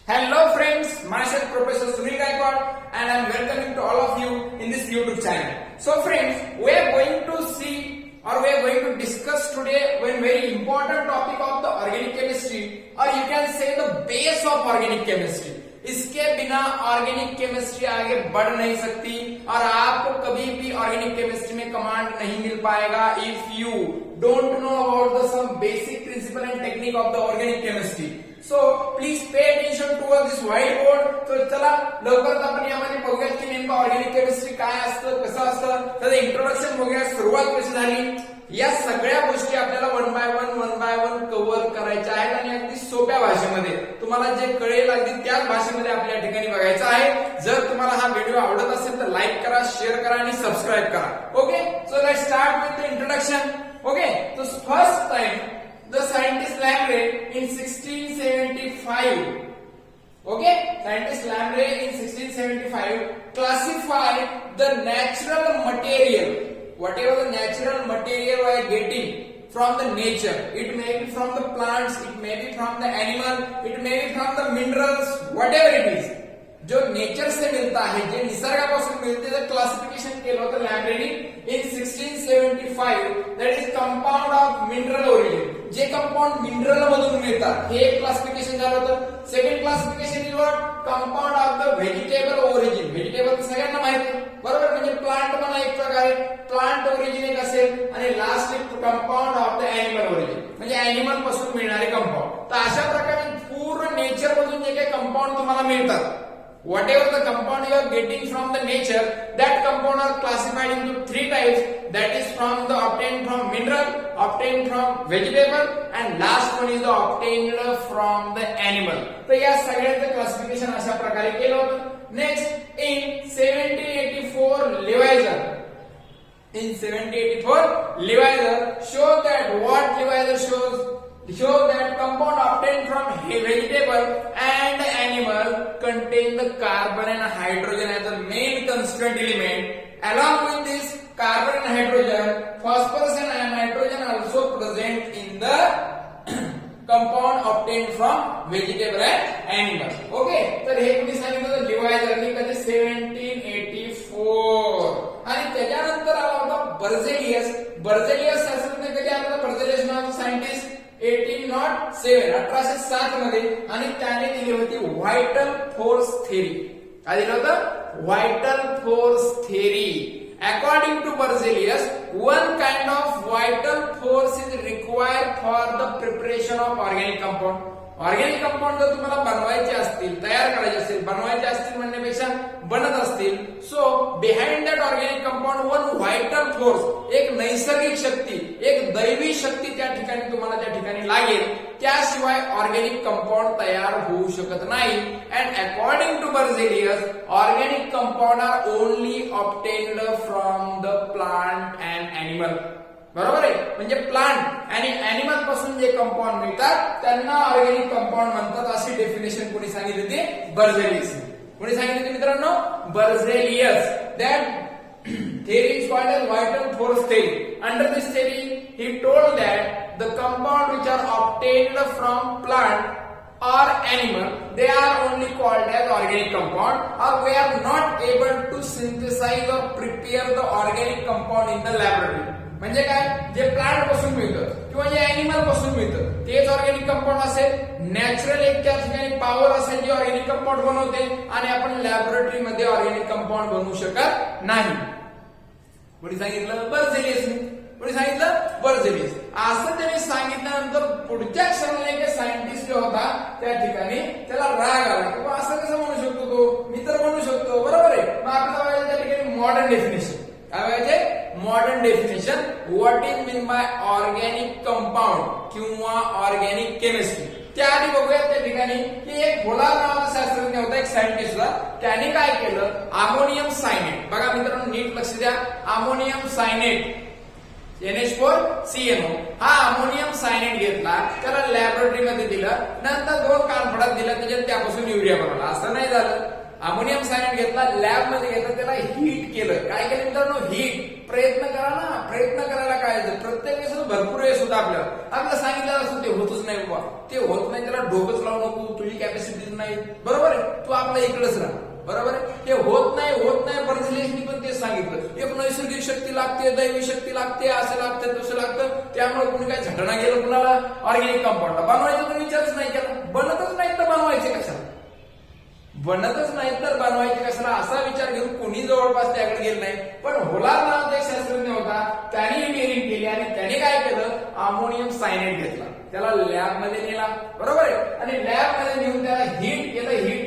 Hello friends, myself Professor Sunil Gaikwad and I am welcoming to all of you in this YouTube channel. So friends, we are going to see or we are going to discuss today one very important topic of the organic chemistry, or you can say the base of organic chemistry. इसके बिना organic chemistry आगे बढ़ नहीं सकती और आपको कभी भी ऑर्गेनिक केमिस्ट्री में कमांड नहीं मिल पाएगा if you don't know about the some basic principle and technique of the organic chemistry. So please pay attention to this white board. तर चला लवकरच आपण यामध्ये बघूया की नेमकं ऑर्गेनिक केमिस्ट्री काय असतं, कसं असतं, त्याचं इंट्रोडक्शन बघूया, सुरुवात कशी झाली. या सगळ्या गोष्टी आपल्याला वन बाय वन कव्हर करायच्या आहेत आणि अगदी सोप्या भाषेमध्ये तुम्हाला जे कळेल अगदी त्याच भाषेमध्ये आपल्या ठिकाणी बघायचं आहे. जर तुम्हाला हा व्हिडिओ आवडत असेल तर लाईक करा, शेअर करा आणि सबस्क्राईब करा. Okay, so let's start with the introduction. Okay, तो first time the scientist Lamre in 1675, okay, scientist Lamre in 1675 classified the natural material, whatever the natural material we are getting from the nature. It may be from the plants, it may be from the animal, it may be from the minerals, whatever it is. जो nature से मिळता आहे, जे निसर्गापासून मिळते, जर classification केलं होतं Lemery in 1675, that is compound of mineral origin. जे कंपाऊंड मिनरल मधून मिळतात हे एक क्लासिफिकेशन झालं होतं. Second classification is what, compound of the vegetable origin. Vegetable सगळ्यांना माहिती, बरोबर, म्हणजे प्लांट पण एक प्रकारे प्लांट ओरिजिन एक असेल आणि लास्ट एक compound of the animal origin, म्हणजे एनिमल पासून मिळणारे कंपाऊंड. तर अशा प्रकारे पूर्ण नेचर मधून जे काही कंपाऊंड तुम्हाला मिळतात, whatever the compound you are getting from the nature, that compound are classified into three types, that is from the obtained from mineral, obtained from vegetable and last one is the obtained from the animal. तर या सगळ्यांचं classification अशा प्रकारे केलं होतं. Next in 1784 Leviezer showed that what Leviezer show that compound obtained from vegetable and animal contain the carbon and hydrogen as the main constituent element. Along with this carbon and hydrogen, phosphorus and nitrogen also present in the compound obtained from vegetable and animal. Okay, तर हे कुणी सांगितलं, लिवायझरनी कधी 1784. आणि त्याच्यानंतर आला होता बर्झेलियस. बर्झेलियस शास्त्रज्ञ कधी आला होता? बर्झेलियस नावाचा सायंटिस्ट 1807 मध्ये, आणि त्याने दिली होती व्हायटल फोर्स थेरी. काय दिलं होतं? Vital force theory. According to Berzelius, one kind of vital force is required for the preparation of organic compound. Organic compound जर तुम्हाला बनवायचे असतील, तयार करायचे असतील, बनवायचे असतील म्हणण्यापेक्षा बनत असतील, so behind that organic compound one vital force, एक नैसर्गिक शक्ती, एक दैवी शक्ती त्या ठिकाणी तुम्हाला त्या ठिकाणी लागेल. त्याशिवाय ऑर्गॅनिक कंपाऊंड तयार होऊ शकत नाही. And according to Berzelius, organic compound are only obtained from the plant and animal. बरोबर आहे, म्हणजे प्लांट आणि एनिमल पासून जे कंपाऊंड मिळतात त्यांना ऑर्गॅनिक कंपाऊंड म्हणतात. अशी डेफिनेशन कोणी सांगितली होती? बर्झेलियस. कोणी सांगितली होती मित्रांनो? Berzelius. That theory is called as vital force theory. Under this theory, he told that the compound which are obtained from plant or animal, they are only called as organic compound, or we are not able to synthesize or prepare the organic compound in the laboratory. म्हणजे काय? जे plant पासून मिळतं किंवा जे animal पासून मिळतं तेच ऑर्गॅनिक कंपाऊंड असेल. नॅचरल एक त्या ठिकाणी पॉवर असेल जी ऑर्गॅनिक कंपाऊंड बनवते, आणि आपण लॅबोरेटरी मध्ये ऑर्गॅनिक कंपाऊंड बनवू शकत नाही. कोणी सांगितलं? बर्झेलियसने. कोणी सांगितलं? बर्झेलियस. असं त्यांनी सांगितल्यानंतर पुढच्या क्षणाला एक सायंटिस्ट जो होता त्या ठिकाणी त्याला राग आला की असं कसं म्हणू शकतो तो, मी तर म्हणू शकतो, बरोबर आहे. मग आपल्याला त्या ठिकाणी मॉडर्न डेफिनेशन काय पाहिजे? Modern definition what is mean by organic compound किंवा ऑर्गॅनिक केमिस्ट्री. त्याआधी बघूया त्या ठिकाणी की एक भोला नावाचा शास्त्रज्ञ होता, एक सायंटिस्ट होता. त्याने काय केलं? Ammonium cyanate. बघा मित्रांनो, नीट लक्ष द्या. अमोनियम सायनेट NH4CNO, हा अमोनियम सायनेट घेतला, त्याला लॅबोरेटरी मध्ये दिलं, नंतर 2 कानफडात दिला, त्याच्यात त्यापासून युरिया बनवला. असं नाही झालं, अमोनियम सायनाइड घेतला, लॅब मध्ये घेतला, त्याला हीट केलं. काय केलं मित्रांनो? हीट. प्रयत्न करा ना, प्रयत्न करायला काय प्रत्येक वेळेस भरपूर वेळेस होता आपल्याला सांगितलं असं ते होतच नाही बाबा, ते होत नाही, त्याला डोकंच लावू नको, तुझी कॅपॅसिटी नाही, बरोबर आहे, तू आपला इकडेच राहा, बरोबर आहे. ते होत नाही बर्झिलियसनी पण तेच सांगितलं, एक नैसर्गिक शक्ती लागते, दैवी शक्ती लागते, असं लागतं तसं लागतं. त्यामुळे कुणी काय झटणा गेलं कुणाला ऑर्गॅनिक कंपाऊंड बनवायचं तर विचारच नाही केला. बनतच नाही तर बनवायचे कशाला, बनतच नाही तर बनवायचे कशाला असा विचार घेऊन कोणी जवळपास त्याकडे गेलं नाही. पण होलार नावाचा एक शास्त्रज्ञ होता, त्याने डेअरिंग केली आणि त्याने काय केलं? अमोनियम सायनाइड घेतला, त्याला लॅब मध्ये नेला, बरोबर आहे, आणि लॅब मध्ये नेऊन त्याला हीट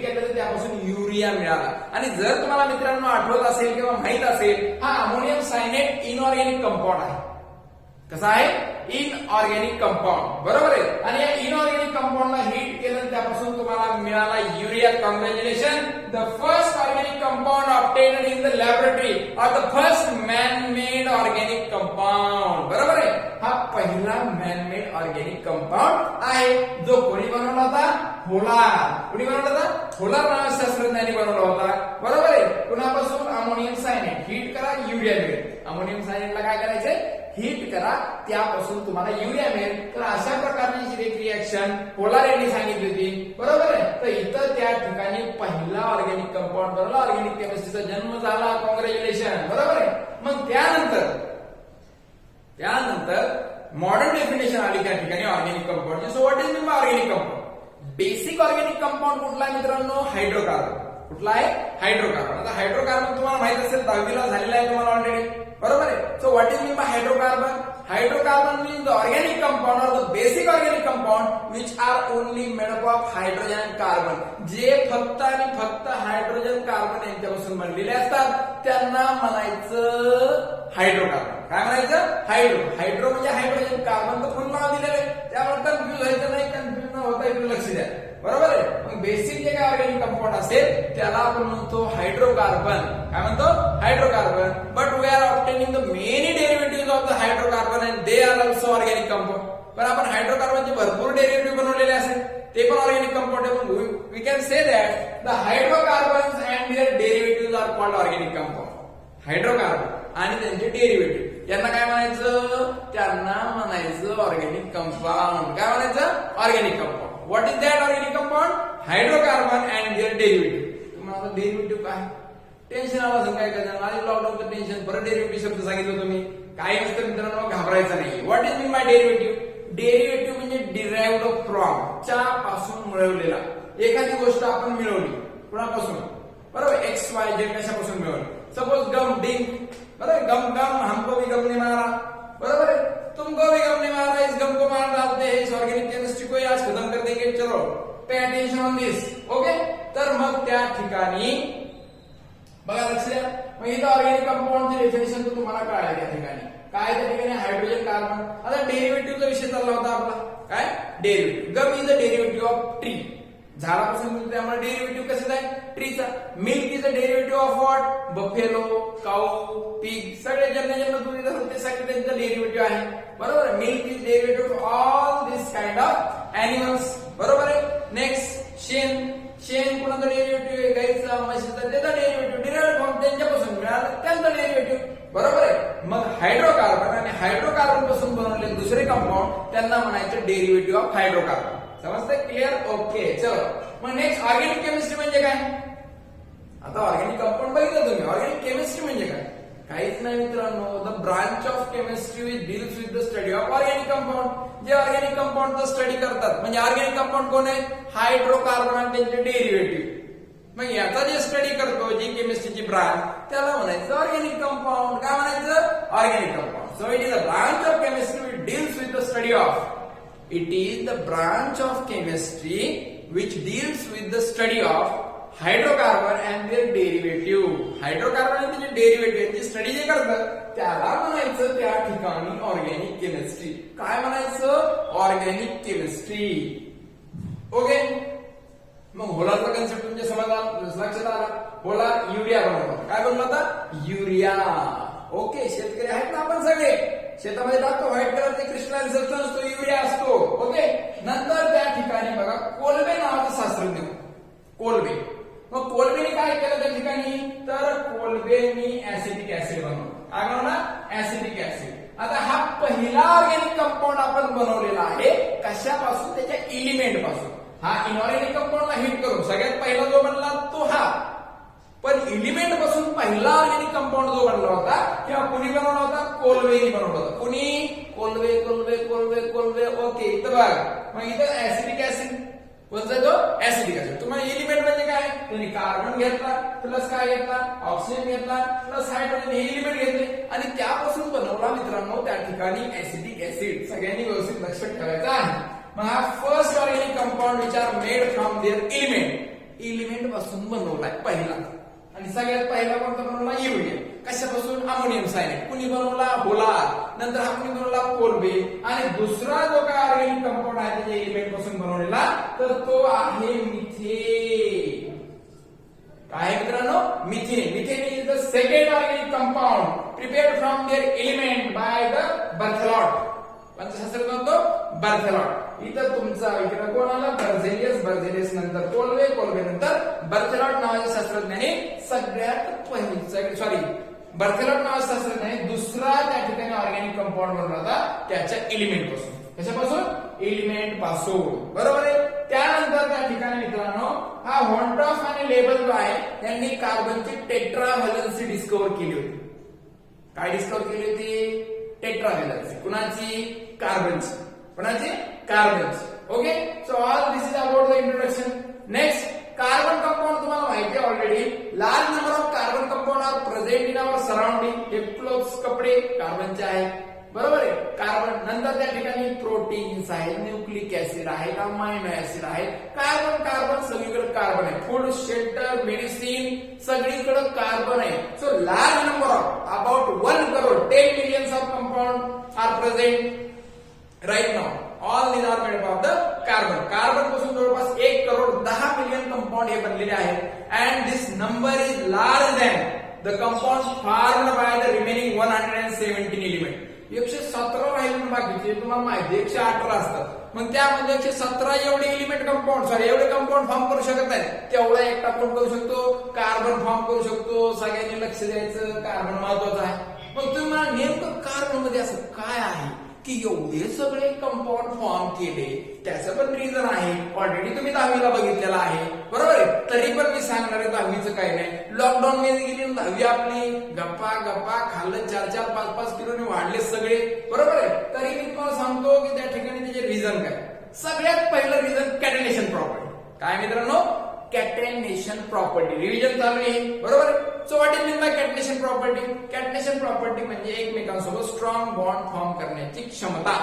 केलं तर त्यापासून युरिया मिळाला. आणि जर तुम्हाला मित्रांनो आठवत असेल किंवा माहित असेल, हा अमोनियम सायनाइड इनऑर्गॅनिक कंपाऊंड आहे. कसा आहे? इनऑर्गॅनिक कंपाऊंड, बरोबर आहे. आणि या इनऑर्गॅनिक कंपाऊंडला हीट केलं, त्यापासून तुम्हाला मिळाला urea. Congratulation, the first organic compound obtained in the laboratory or the first man made organic compound, बरोबर आहे. हा पहिला मॅन मेड ऑर्गॅनिक कंपाऊंड आहे, जो कोणी बनवला होता? होलार. कोणी बनवला होता? होलार नावाच्या शास्त्रज्ञांनी बनवला होता, बरोबर आहे. कुणापासून? Ammonium cyanide. हीट करा, युरिया मिळेल. अमोनियम सायनाइडला काय करायचंय? हीट करा, त्यापासून तुम्हाला युरिया मिळेल. तर अशा प्रकारची एक रिएक्शन होलार यांनी सांगितली होती, बरोबर आहे. तर इथं त्या ठिकाणी पहिला ऑर्गॅनिक कंपाऊंड बनवला, ऑर्गॅनिक केमिस्ट्रीचा जन्म झाला. कॉंग्रॅच्युलेशन, बरोबर आहे. मग त्यानंतर मॉडर्न डेफिनेशन आली त्या ठिकाणी ऑर्गॅनिक कंपाऊंडची. So what is mean by organic compound? Basic organic compound कुठला आहे मित्रांनो? हायड्रोकार्बन. कुठला आहे? हायड्रोकार्बन. आता हायड्रोकार्बन तुम्हाला माहित असेल, 10वीला झालेला आहे तुम्हाला ऑलरेडी, बरोबर आहे. So what is mean by hydrocarbon? Hydrocarbon means the organic compound और the basic organic compound which are only made up of hydrogen and carbon. जे फक्त आणि फक्त हायड्रोजन कार्बन यांच्यापासून बनलेले असतात, त्यांना म्हणायचं हायड्रोकार्बन. काय म्हणायचं? हायड्रो म्हणजे हायड्रोजन, कार्बन तर फुल नाव दिलेलं आहे, त्यामुळे कन्फ्युज व्हायचं नाही, कन्फ्युज न होता इकडे लक्ष द्या, बरोबर आहे. मग बेसिक जे काय ऑर्गॅनिक कंपाऊंड असेल त्याला आपण म्हणतो हायड्रोकार्बन. काय म्हणतो? Hydrocarbon. But we are obtaining the many derivative of the hydrocarbon and they are also organic compound. पण आपण हायड्रोकार्बनचे भरपूर डेरिव्हेटिव्ह बनवलेले असेल, ते पण ऑर्गॅनिक कंपाऊंड आहे. पण we can say that the hydrocarbons and their derivative are called organic compound. Hydrocarbon आणि त्यांचे डेरिव्हेटिव्ह यांना काय म्हणायचं? त्यांना म्हणायचं ऑर्गॅनिक कंपाऊंड. काय म्हणायचं? Organic compound. What is that organic compound? Hydrocarbon and their derivative. तुम्हाला डेरिव्हेटिव्ह काय टेन्शन आलं असेल, काय करायचं? आधी लॉकडाऊनचं टेन्शन, परत डेरिव्हेटिव्ह शब्द सांगितलं तुम्ही, काही नसतं मित्रांनो, घाबरायचं नाही. What is mean bye derivative? Derivative म्हणजे डिराइव्हड फ्रॉम, च्या पासून मिळवलेला. एखादी गोष्ट आपण मिळवली कुणापासून? बरोबर, एक्स वाय झेड कशापासून मिळवली? सपोज गम डिंक, बरोबर, गम हमको भी गम नहीं मारा, बरोबर है, तुमको भी गम नहीं मारा, इस गम को मार डालते हैं, इस ऑर्गेनिक केमिस्ट्री को आज खत्म कर देंगे, चलो pay attention on this. Okay, तर मग त्या ठिकाणी बघा, लक्ष द्या. मग इथं ऑर्गॅनिक कंपाऊंडची डेफिनेशन तर तुम्हाला कळालं त्या ठिकाणी. काय त्या ठिकाणी? Hydrogen carbon. आता डेरिव्हेटिव्हचा विषय चालला होता आपला. काय? Derivative. Gum is a derivative of tree. झाडापासून मिळते, त्यामुळे डेरिव्हेटिव्ह कशाचा आहे? ट्रीचा. Milk is a derivative of what? Buffalo, cow, pig, सगळे ज्यांना दूध येत असतात ते सगळे त्यांचं डेरिव्हेटिव्ह आहे, बरोबर. Milk is derivative of all this kind of animals, बरोबर आहे. नेक्स्ट शेण कोणाचं डेरिव्हेटिव्ह आहे? गाईचा, म्हशीचा, त्याचा डेरिव्हेटिव्ह डिराइव्ड फ्रॉम त्यांच्यापासून मिळालं, त्यांचं डेरिव्हेटिव्ह, बरोबर आहे. मग हायड्रोकार्बन आणि हायड्रोकार्बन पासून बनवलेले दुसरे कंपाऊंड त्यांना म्हणायचं डेरिव्हेटिव्ह ऑफ हायड्रोकार्बन. समजतंय? क्लिअर? ओके, चलो. मग नेक्स्ट ऑर्गॅनिक केमिस्ट्री म्हणजे काय? आता ऑर्गॅनिक कंपाऊंड बघितलं तुम्ही. ऑर्गॅनिक केमिस्ट्री म्हणजे काय? काहीच नाही मित्रांनो, the branch of chemistry which deals with the study of organic compound. जे ऑर्गॅनिक कंपाऊंडचा स्टडी करतात, म्हणजे ऑर्गॅनिक कंपाऊंड कोण आहे? हायड्रोकार्बन आणि त्यांचे डेरिव्हेटिव्ह. मग याचा जे स्टडी करतो, जी केमिस्ट्रीची ब्रांच, त्याला म्हणायचं ऑर्गॅनिक कंपाऊंड. काय म्हणायचं? Organic compound. So it is a branch of chemistry which deals with the study of. It is the branch of chemistry which deals with the study of hydrocarbon and their derivative. Hydrocarbon आणि त्याचे derivative यांची study जे करतात त्याला म्हणायचं त्या ठिकाणी organic chemistry. काय म्हणायचं? Organic chemistry. ओके, मग होलारचा कन्सेप्ट तुमच्या समजला, लक्षात आला. होलार युरिया बनवतो. काय बनवला होता? युरिया. ओके, शेतकरी आहेत ना आपण सगळे, शेतामध्ये टाकतो व्हाईट कलरचे क्रिस्टलाइन सबस्टन्स, तो युरिया असतो. ओके, नंतर त्या ठिकाणी बघा कोलबे नावाचा शास्त्रज्ञ, कोलबे. मग कोलबेने काय पासून. हा इनऑर्गॅनिक कंपाऊंडला हिट करून सगळ्यात पहिला जो बनला तो हा, पण एलिमेंट पासून पहिला ऑर्गॅनिक कंपाऊंड जो बनला होता किंवा कुणी बनवला होता, कोलवेनी बनवला होता. कुणी? Colway Colway Colway Colway. Okay, इथं बघ, मग इथं ऍसिडिक ऍसिड कोणता तो ऍसिडिक ऍसिड. तुम्हाला एलिमेंट म्हणजे काय, त्यांनी कार्बन घेतला प्लस काय घेतला, ऑक्सिजन घेतला प्लस हायड्रोजन, हे एलिमेंट घेतले आणि त्यापासून बनवला मित्रांनो त्या ठिकाणी ऍसिडिक ऍसिड. सगळ्यांनी व्यवस्थित लक्षात ठेवायचं आहे. मग हा first organic compound which are made from there element पासून बनवलाय पहिला. आणि सगळ्यात पहिला कोणता बनवला, युरिया. कशापासून? Ammonium cyanide. कुणी बनवला? होलार. नंतर हा कुणी बनवला? कोलबे. आणि दुसरा जो काय ऑर्गॅनिक कंपाऊंड आहे त्याच्या एलिमेंट पासून बनवलेला तर तो आहे मिथेन. काय मित्रांनो? Methane. Methane is the second organic compound prepared from there element by the Berthelot. पंचशास्त्र म्हणतो बर्थेलॉट. इथं तुमचा इकडे कोण आला? बर्झेलियस नंतर कोलवे नंतर बर्थेलॉट नावाच्या शास्त्रज्ञाने सगळ्यात पहिली बर्थेलॉट नावाच्या शास्त्रज्ञाने दुसरा त्या ठिकाणी ऑर्गॅनिक कंपाऊंड बनवला होता त्याच्या एलिमेंट पासून. कशापासून? एलिमेंट पासून. बरोबर आहे. त्यानंतर त्या ठिकाणी मित्रांनो हा हॉन्टॉफ आणि लेबल जो आहे त्यांनी कार्बनची टेट्राव्हॅलन्सी डिस्कव्हर केली होती. काय डिस्कव्हर केली होती? टेट्राव्हॅलन्सी. कुणाची? कार्बनची. कुणाची? कार्बनची. Okay, so all this is about the introduction. Next, carbon compound तुम्हाला माहिती आहे already. Large number of carbon compound are present in our surrounding. हे क्लोथ्स, कपडे कार्बनचे आहेत. बरोबर आहे. कार्बन नंतर त्या ठिकाणी प्रोटीन्स आहेत, न्यूक्लिक ऍसिड आहेत, अमायनो ऍसिड आहेत. कार्बन सगळीकडे कार्बन आहे. फूड, शेल्टर, मेडिसिन सगळीकडे कार्बन आहे. So large number of about 1 crore 10 millions of compound are present right now. All these are made of the carbon. Carbon पासून जवळपास 1 crore 10 million compound हे बनलेले आहेत. And this number is large than the compound formed by the remaining 117 element. 117 राहिले बाकीचे तुम्हाला माहिती 118 असतात. मग त्यामध्ये 117 एवढे एलिमेंट एवढे कंपाऊंड फॉर्म करू शकत नाही. तेवढा एकटा कोण करू शकतो? कार्बन फॉर्म करू शकतो. सगळ्यांनी लक्ष द्यायचं, कार्बन महत्वाचं आहे. मग तुम्ही मला नेमकं कार्बन मध्ये असं काय आहे की एवढे सगळे कंपाऊंड फॉर्म केले? त्याचं पण रिझन आहे. ऑलरेडी तुम्ही 10वीला बघितलेला आहे. बरोबर आहे. तरी पण मी सांगणार आहे 10वीचं काही नाही. लॉकडाऊन मध्ये गेली 10वी आपली गप्पा खाल्लं 4-4, 5-5 किलोने वाढले सगळे. बरोबर आहे. तरी मी तुम्हाला सांगतो की त्या ठिकाणी त्याचे रिझन काय. सगळ्यात पहिलं रिझन कॅटेनेशन प्रॉपर्टी. काय मित्रांनो? कॅटेनेशन प्रॉपर्टी. रिव्हिजन चालू आहे. बरोबर. So what is mean by catenation property? Catenation property म्हणजे एकमेकांसोबत स्ट्रॉंग बॉन्ड फॉर्म करण्याची क्षमता,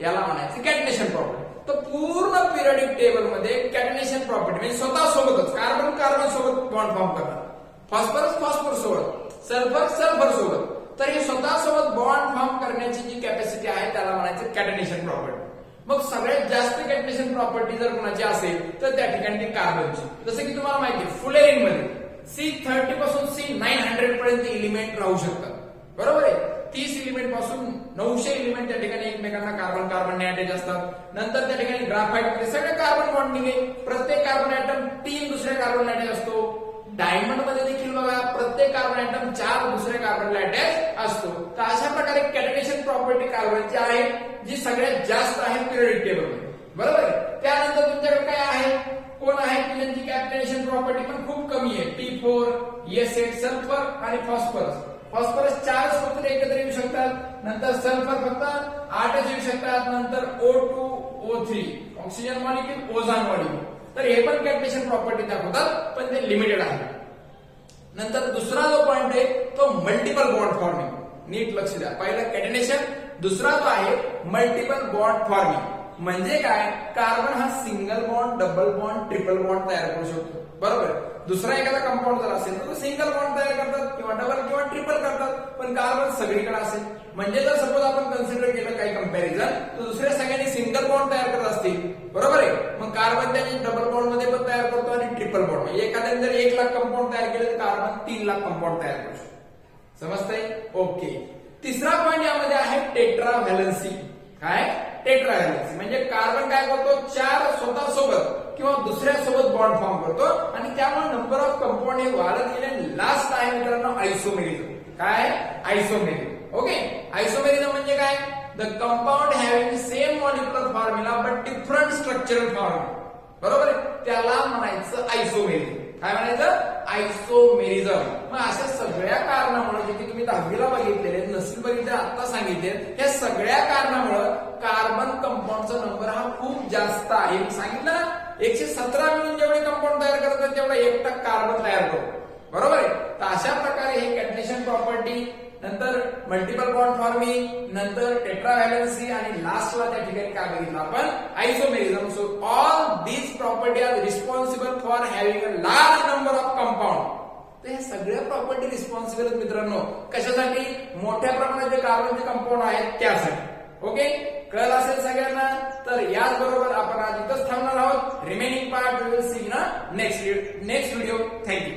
याला म्हणायचं कॅटेनेशन प्रॉपर्टी. तर पूर्ण पिरियडिक टेबल मध्ये कॅटेनेशन प्रॉपर्टी म्हणजे स्वतःसोबतच कार्बन सोबत बॉन्ड फॉर्म करतात, फॉस्फरस सोबत, सल्फर सोबत. तर हे स्वतःसोबत बॉन्ड फॉर्म करण्याची जी कॅपॅसिटी आहे त्याला म्हणायचं कॅटेनेशन प्रॉपर्टी. मग सगळ्यात जास्त कॅटेनेशन प्रॉपर्टी जर कोणाची असेल तर त्या ठिकाणी ती कार्बनची. जसं की तुम्हाला माहिती आहे फुलेरिन मध्ये C30 पासून C900 पर्यंत एलिमेंट राहू शकतात. बरोबर आहे. 30 एलिमेंट पासून 900 एलिमेंट त्या ठिकाणी एकमेकांना कार्बन अटॅच असतात. नंतर त्या ठिकाणी ग्राफाइट मध्ये सगळे कार्बन बॉन्डिंग आहे. प्रत्येक कार्बन ऍटम 3 दुसऱ्या कार्बन अटॅच असतो. डायमंड मध्ये देखील बघा प्रत्येक कार्बन ऍटम 4 दुसऱ्या कार्बनला अटॅच असतो. तर अशा प्रकारे कॅटेनेशन प्रॉपर्टी कार्बनची आहे जी सगळ्यात जास्त आहे पिरियडिक टेबल मध्ये. बरोबर आहे. त्यानंतर तुमच्याकडे काय आहे? कोण आहे की ज्यांची कॅटेनेशन प्रॉपर्टी पण खूप कमी आहे? T4, S8, सल्फर आणि फॉस्फरस 4 फक्त एकत्र येऊ शकतात. नंतर सल्फर फक्त 8च येऊ शकतात. नंतर O2, O3 oxygen molecule, ozone molecule. तर हे पण कॅटेनेशन प्रॉपर्टी दाखवतात पण ते लिमिटेड आहे. नंतर दुसरा जो पॉइंट आहे तो मल्टिपल बॉन्ड फॉर्मिंग. नीट लक्ष द्या. पहिला कॅटेनेशन, दुसरा जो आहे मल्टिपल बॉन्ड फॉर्मिंग. म्हणजे काय? कार्बन हा single bond, double bond, triple bond तयार करू शकतो. बरोबर. दुसरा एखादा कंपाऊंड जर असेल तर सिंगल बॉन्ड तयार करतात किंवा डबल किंवा ट्रिपल करतात. पण कार्बन सगळीकडे असेल म्हणजे जर सपोज आपण कन्सिडर केलं काही कंपॅरिझन तर दुसऱ्या सगळ्यांनी सिंगल बॉन्ड तयार करत असतील. बरोबर आहे. मग कार्बन त्याने डबल बॉन्ड मध्ये पण तयार करतो आणि ट्रिपल बॉन्ड म्हणजे एखाद्याने जर 1 लाख कंपाऊंड तयार केले तर कार्बन 3 लाख कंपाऊंड तयार करू शकतो. समजतंय? ओके. तिसरा पॉइंट यामध्ये आहे टेट्राव्हॅलन्सी. काय? टेट्राव्हॅलन्सी म्हणजे कार्बन काय करतो? 4 स्वतः सोबत किंवा दुसऱ्या सोबत बॉन्ड फॉर्म करतो आणि त्यामुळे नंबर ऑफ कंपाऊंड हे वाढत गेले. लास्ट आहे मित्रांनो आयसोमेरिझम. काय? आयसोमेरिझम. ओके. आयसोमेरिझम म्हणजे काय? The compound having same molecular formula but different structural formula. बरोबर आहे, त्याला म्हणायचं आयसोमेरिझम. काय म्हणायचं? आयसोमेरिझम. मग अशा सगळ्या कारणामुळे जे की तुम्ही 10वीला बघितलेले, नसेल बघितले आता सांगितले, या सगळ्या कारणामुळे कार्बन कंपाऊंडचा नंबर हा खूप जास्त आहे. मी सांगितलं ना, 117 मिळून जेवढे कंपाऊंड तयार करतात तेवढा 1% कार्बन तयार करतो. बरोबर आहे. तर अशा प्रकारे हे कॅल्क्युलेशन प्रॉपर्टी, नंतर मल्टिपल बॉन्ड फॉर्मिंग, नंतर टेट्राव्हॅलन्सी आणि लास्टला त्या ठिकाणी काय बघितलं आपण? Isomerism. So all these property are responsible for having a large number of compound. तर हे सगळ्या प्रॉपर्टी रिस्पॉन्सिबल आहेत मित्रांनो. कशासाठी? मोठ्या प्रमाणात जे कार्बनचे कंपाऊंड आहेत त्यासाठी. ओके, कळलं असेल सगळ्यांना? तर याचबरोबर आपण आज इथंच थांबणार आहोत. Remaining part we will see in next video. Thank you.